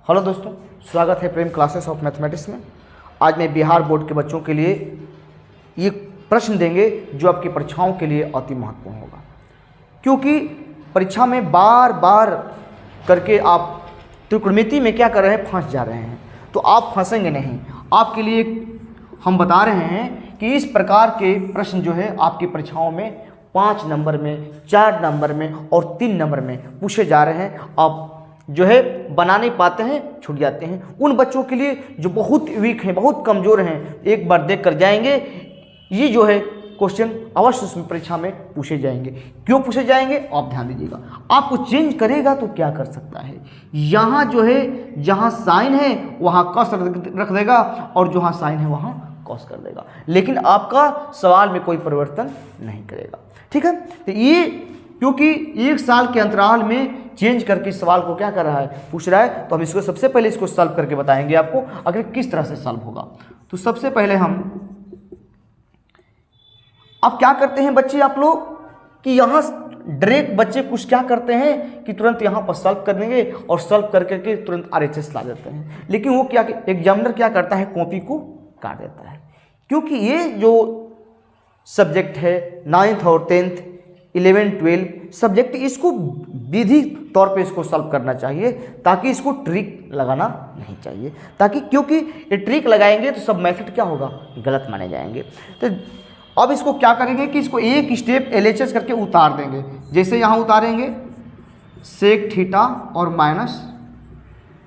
Hello दोस्तों, स्वागत है प्रेम क्लासेस ऑफ मैथमेटिक्स में। आज मैं बिहार बोर्ड के बच्चों के लिए ये प्रश्न देंगे जो आपकी परीक्षाओं के लिए अति महत्वपूर्ण होगा, क्योंकि परीक्षा में बार बार करके आप त्रिकोणमिति में क्या कर रहे हैं, फंस जा रहे हैं। तो आप फंसेंगे नहीं। आपके लिए हम बता रहे हैं कि इस प्रकार के प्रश्न जो है आपकी परीक्षाओं में 5 नंबर में, 4 नंबर में और 3 नंबर में पूछे जा रहे हैं। आप जो है बना नहीं पाते हैं, छूट जाते हैं। उन बच्चों के लिए जो बहुत वीक हैं, बहुत कमज़ोर हैं, एक बार देख कर जाएंगे। ये जो है क्वेश्चन अवश्य उसमें परीक्षा में पूछे जाएंगे। क्यों पूछे जाएंगे आप ध्यान दीजिएगा। आपको चेंज करेगा तो क्या कर सकता है, यहाँ जो है जहाँ साइन है वहाँ कॉस रख देगा और जहाँ साइन है वहाँ कॉस कर देगा, लेकिन आपका सवाल में कोई परिवर्तन नहीं करेगा। ठीक है, तो ये क्योंकि 1 साल के अंतराल में चेंज करके सवाल को क्या कर रहा है, पूछ रहा है, तो हम इसको सबसे पहले इसको सॉल्व करके बताएंगे आपको अगर किस तरह से सॉल्व होगा। तो सबसे पहले हम अब क्या करते हैं बच्चे, आप लोग कि यहाँ डायरेक्ट बच्चे कुछ क्या करते हैं कि तुरंत यहाँ पर सॉल्व कर देंगे और सॉल्व करके तुरंत RHS ला देते हैं। लेकिन वो क्या, एग्जामिनर क्या करता है, कॉपी को काट देता है। क्योंकि ये जो सब्जेक्ट है 9th और 10th 11 12 सब्जेक्ट, इसको विधि तौर पे इसको सॉल्व करना चाहिए, ताकि इसको ट्रिक लगाना नहीं चाहिए, ताकि क्योंकि ये ट्रिक लगाएंगे तो सब मेथड क्या होगा, गलत माने जाएंगे। तो अब इसको क्या करेंगे कि इसको एक स्टेप LHS करके उतार देंगे। जैसे यहाँ उतारेंगे सेक थीटा और माइनस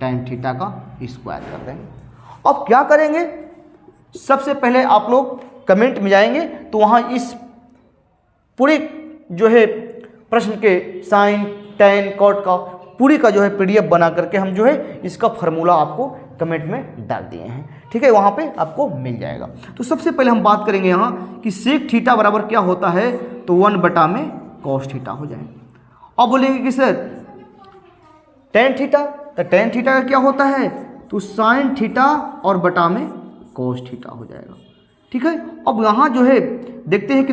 tan थीटा का स्क्वायर कर देंगे। अब क्या करेंगे, सबसे पहले आप लोग कमेंट में जाएंगे तो वहाँ इस पूरे जो है प्रश्न के साइन tan कॉट का पूरी का जो है PDF बना करके हम जो है इसका फार्मूला आपको कमेंट में डाल दिए हैं। ठीक है, वहाँ पे आपको मिल जाएगा। तो सबसे पहले हम बात करेंगे यहाँ कि सेक थीटा बराबर क्या होता है, तो 1 में कॉस थीटा हो जाएगा। अब बोलेंगे कि सर tan थीटा, तो tan थीटा का क्या होता है, तो साइन थीटा और बटा में कॉस थीटा हो जाएगा। ठीक है, अब यहाँ जो है देखते हैं कि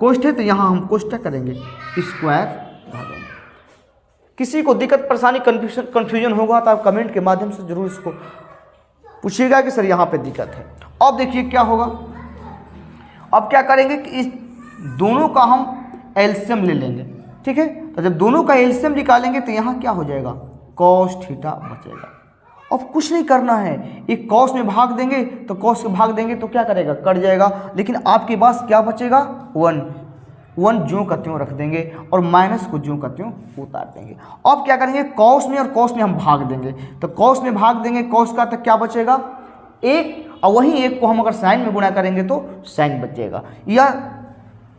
कोष्ठ है तो यहाँ हम कोष्ठ करेंगे स्क्वायर भागेंगे। किसी को दिक्कत परेशानी कन्फ्यूजन होगा तो आप कमेंट के माध्यम से जरूर इसको पूछिएगा कि सर यहाँ पे दिक्कत है। अब देखिए क्या होगा, अब क्या करेंगे कि इस दोनों का हम एलसीएम ले लेंगे। ठीक है, तो जब दोनों का एलसीएम निकालेंगे तो यहाँ क्या हो जाएगा, कॉस थीटा बचेगा। अब कुछ नहीं करना है, एक कॉस में भाग देंगे तो कॉस में भाग देंगे तो क्या करेगा, कट जाएगा। लेकिन आपके पास क्या बचेगा, 1 ज्यों का त्यों रख देंगे और माइनस को ज्यों का त्यों उतार देंगे। अब क्या करेंगे, कॉस में और कॉस में हम भाग देंगे, तो कॉस में भाग देंगे कॉस का, तो क्या बचेगा 1, और वहीं 1 को हम अगर साइन में गुणा करेंगे तो साइन बच जाएगा। या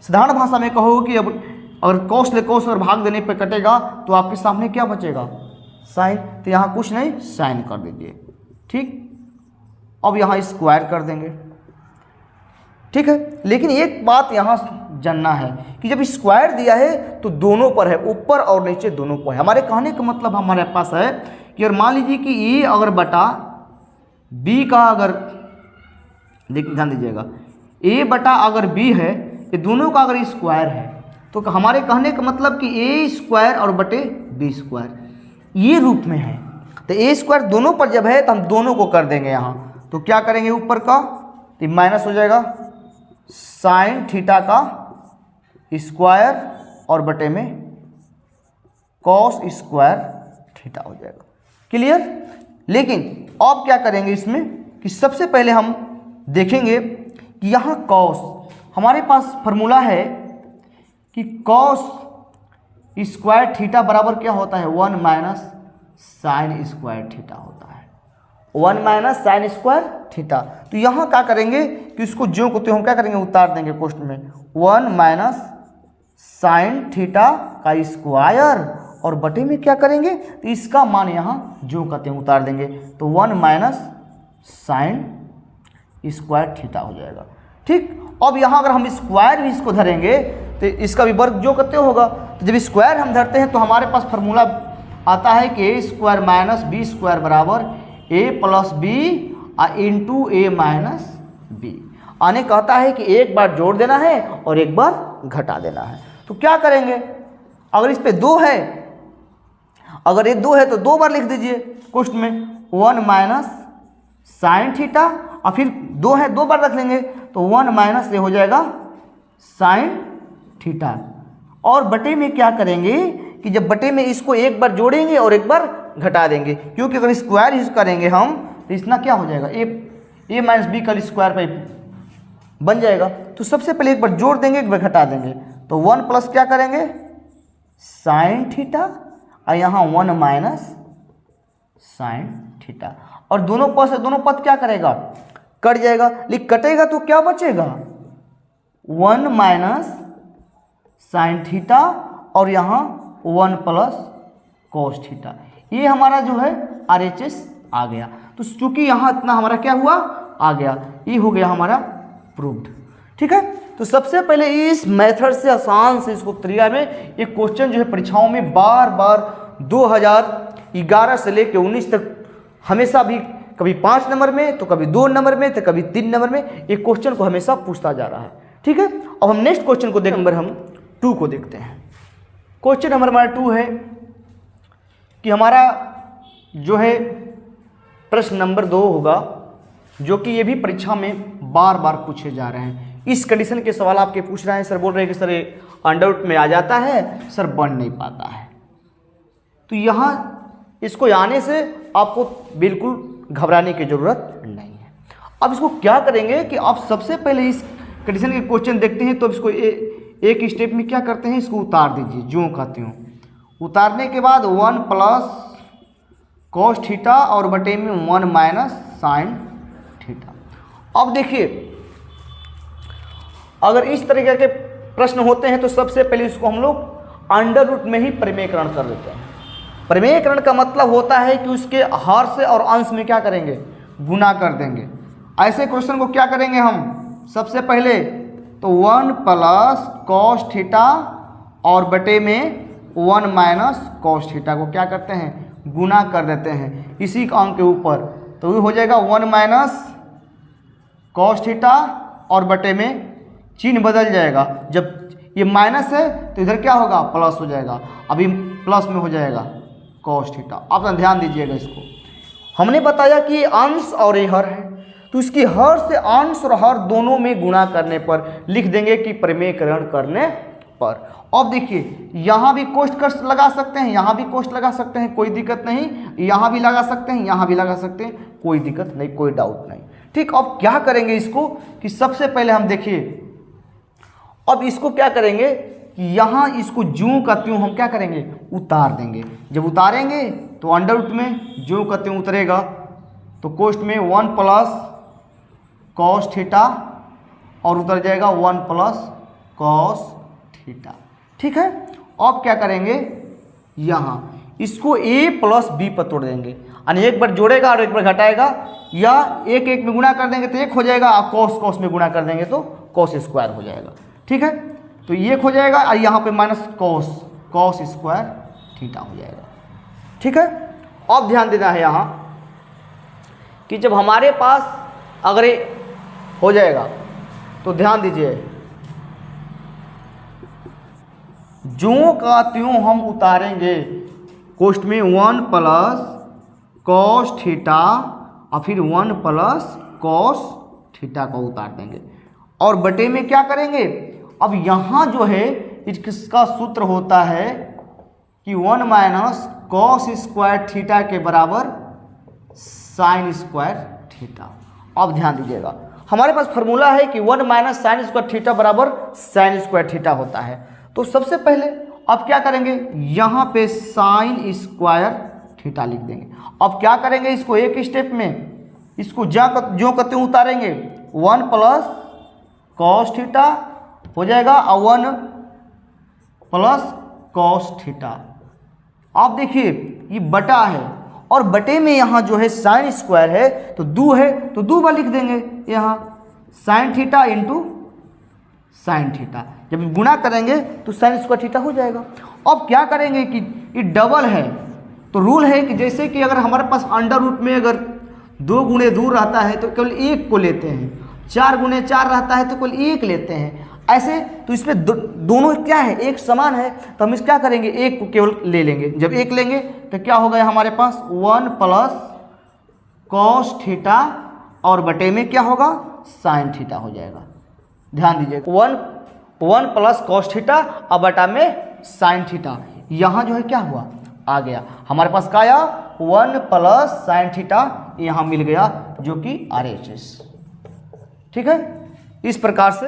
साधारण भाषा में कहो कि अब अगर कॉस ले कॉस और भाग देने पर कटेगा तो आपके सामने क्या बचेगा, साइन। तो यहाँ कुछ नहीं, साइन कर दीजिए। ठीक, अब यहाँ स्क्वायर कर देंगे। ठीक है, लेकिन एक बात यहाँ जानना है कि जब स्क्वायर दिया है तो दोनों पर है, ऊपर और नीचे दोनों पर है। हमारे कहने का मतलब हमारे पास है कि अगर मान लीजिए कि ए अगर बटा बी का अगर ध्यान दीजिएगा, ए बटा अगर बी है, ये दोनों का अगर स्क्वायर है, तो हमारे कहने का मतलब कि ए स्क्वायर और बटे बी स्क्वायर ये रूप में है। तो ए स्क्वायर दोनों पर जब है तो हम दोनों को कर देंगे यहाँ, तो क्या करेंगे ऊपर का तो माइनस हो जाएगा साइन थीटा का स्क्वायर और बटे में कॉस स्क्वायर थीटा हो जाएगा। क्लियर। लेकिन अब क्या करेंगे इसमें कि सबसे पहले हम देखेंगे कि यहाँ कॉस, हमारे पास फार्मूला है कि कॉस स्क्वायर थीटा बराबर क्या होता है, 1 माइनस साइन स्क्वायर थीटा होता है, 1 माइनस साइन स्क्वायर थीटा। तो यहाँ क्या करेंगे कि इसको ज्यों को त्यों हम क्या करेंगे, उतार देंगे कोष्ठ में, 1 माइनस साइन थीटा का स्क्वायर और बटे में क्या करेंगे, तो इसका मान यहाँ ज्यों का त्यों उतार देंगे, तो 1 माइनस साइन स्क्वायर थीटा हो जाएगा। ठीक, अब यहाँ अगर हम स्क्वायर भी इसको धरेंगे तो इसका भी वर्ग जो करते होगा। तो जब स्क्वायर हम धरते हैं तो हमारे पास फार्मूला आता है कि ए स्क्वायर माइनस बी स्क्वायर बराबर ए प्लस बी इंटू ए माइनस बी। आने कहता है कि एक बार जोड़ देना है और एक बार घटा देना है। तो क्या करेंगे, अगर इस पे 2 है अगर ये 2 है तो 2 बार लिख दीजिए क्वेश्चन में 1 माइनस साइन थीटा, और फिर 2 है 2 बार रख लेंगे तो 1 माइनस ये हो जाएगा साइन थीटा। और बटे में क्या करेंगे कि जब बटे में इसको एक बार जोड़ेंगे और एक बार घटा देंगे, क्योंकि अगर स्क्वायर यूज करेंगे हम तो इसना क्या हो जाएगा ए माइनस बी का स्क्वायर पे बन जाएगा। तो सबसे पहले एक बार जोड़ देंगे एक बार घटा देंगे, तो 1 प्लस क्या करेंगे साइन थीटा और यहाँ 1 माइनस साइन थीटा, और दोनों पद से दोनों पद क्या करेगा कट जाएगा, लेकिन कटेगा तो क्या बचेगा 1 माइनस साइन थीटा और यहाँ 1 प्लस कॉस थीटा। ये हमारा जो है RHS आ गया। तो चूंकि यहाँ इतना हमारा क्या हुआ आ गया, ये हो गया हमारा प्रूव्ड। ठीक है, तो सबसे पहले इस मेथड से आसान से इसको तरीका में एक क्वेश्चन जो है परीक्षाओं में बार बार 2011 से लेकर 19 तक हमेशा भी कभी 5 नंबर में तो कभी 2 नंबर में तो कभी 3 नंबर में एक क्वेश्चन को हमेशा पूछता जा रहा है। ठीक है, अब हम नेक्स्ट क्वेश्चन को देख नंबर हम 2 को देखते हैं। क्वेश्चन नंबर हमारा 2 है कि हमारा जो है प्रश्न नंबर 2 होगा, जो कि ये भी परीक्षा में बार बार पूछे जा रहे हैं। इस कंडीशन के सवाल आपके पूछ रहे हैं, सर बोल रहे हैं कि सर ये अंडरवुड में आ जाता है, सर बन नहीं पाता है। तो यहाँ इसको आने से आपको बिल्कुल घबराने की जरूरत नहीं है। अब इसको क्या करेंगे कि आप सबसे पहले इस कंडीशन के क्वेश्चन देखते हैं तो इसको एक स्टेप में क्या करते हैं, इसको उतार दीजिए जो कहते हो। उतारने के बाद 1 प्लस कॉस थीटा और बटे में 1 माइनस साइन थीटा। अब देखिए अगर इस तरीके के प्रश्न होते हैं तो सबसे पहले इसको हम लोग अंडर रूट में ही परिमेयकरण कर लेते हैं। परिमेयकरण का मतलब होता है कि उसके हर से और अंश में क्या करेंगे गुना कर देंगे। ऐसे क्वेश्चन को क्या करेंगे हम सबसे पहले तो 1 प्लस कॉस थीटा और बटे में 1 माइनस कॉस थीटा को क्या करते हैं गुना कर देते हैं इसी अंक के ऊपर। तो ये हो जाएगा 1 माइनस कॉस थीटा और बटे में चिन्ह बदल जाएगा। जब ये माइनस है तो इधर क्या होगा प्लस हो जाएगा, अभी प्लस में हो जाएगा कॉस थीटा। आप ध्यान दीजिएगा, इसको हमने बताया कि ये अंश और ये हर है, तो इसकी हर से अंश और हर दोनों में गुणा करने पर लिख देंगे कि परिमेयकरण करने पर। अब देखिए यहाँ भी कोष्ठ कष्ट लगा सकते हैं, यहाँ भी कोष्ठ लगा सकते हैं, कोई दिक्कत नहीं, यहाँ भी लगा सकते हैं, यहाँ भी लगा सकते हैं, कोई दिक्कत नहीं, कोई डाउट नहीं। ठीक, अब क्या करेंगे इसको कि सबसे पहले हम देखिए अब इसको क्या करेंगे कि यहाँ इसको ज्यों का त्यों हम क्या करेंगे उतार देंगे। जब उतारेंगे तो अंडर रूट में ज्यों का त्यों उतरेगा, तो कोष्ठ में 1 प्लस कॉस थीटा और उतर जाएगा 1 प्लस कॉस थीटा। ठीक है, अब क्या करेंगे यहाँ इसको a प्लस बी पर तोड़ देंगे, यानी एक बार जोड़ेगा और एक बार घटाएगा, या एक एक में गुणा कर देंगे तो 1 हो जाएगा, और कॉस कॉस में गुणा कर देंगे तो कॉस स्क्वायर हो जाएगा। ठीक है, तो ये 1 हो जाएगा और यहाँ पे minus cos cos square theta हो जाएगा। ठीक है, अब ध्यान देना है यहाँ कि जब हमारे पास अगर ये हो जाएगा तो ध्यान दीजिए ज्यों का त्यों हम उतारेंगे कोष्ठ में 1 प्लस कॉस थीटा और फिर 1 प्लस कॉस थीटा को उतार देंगे, और बटे में क्या करेंगे। अब यहाँ जो है इसका सूत्र होता है कि 1 माइनस कॉस स्क्वायर थीटा के बराबर साइन स्क्वायर थीटा। अब ध्यान दीजिएगा हमारे पास फॉर्मूला है कि 1 माइनस साइन स्क्वायर थीटा बराबर साइन स्क्वायर थीटा होता है। तो सबसे पहले अब क्या करेंगे यहाँ पे साइन स्क्वायर थीटा लिख देंगे। अब क्या करेंगे इसको एक स्टेप में इसको जो करते उतारेंगे 1 प्लस कॉस थीटा हो जाएगा और 1 प्लस कॉस थीटा। आप देखिए ये बटा है और बटे में यहाँ जो है साइन स्क्वायर है तो 2 है तो 2 बार लिख देंगे यहाँ sine theta into sine theta. जब गुणा करेंगे तो साइन स्क्वायर थीटा हो जाएगा। अब क्या करेंगे कि ये डबल है तो रूल है कि जैसे कि अगर हमारे पास अंडर रूट में अगर 2 गुणे दूर रहता है तो केवल 1 को लेते हैं, 4 गुणे 4 रहता है तो केवल 1 लेते हैं। ऐसे तो इसमें दोनों क्या है, एक समान है, तो हम इस क्या करेंगे, एक को केवल ले लेंगे। जब एक लेंगे तो क्या हो गया हमारे पास 1 प्लस कॉस थीटा और बटे में क्या होगा साइन थीटा हो जाएगा। ध्यान दीजिएगा 1 प्लस कॉस थीटा और बटा में साइन थीटा, यहाँ जो है क्या हुआ आ गया हमारे पास क्या आया 1 प्लस साइन थीटा यहाँ मिल गया जो कि RHS। ठीक है, इस प्रकार से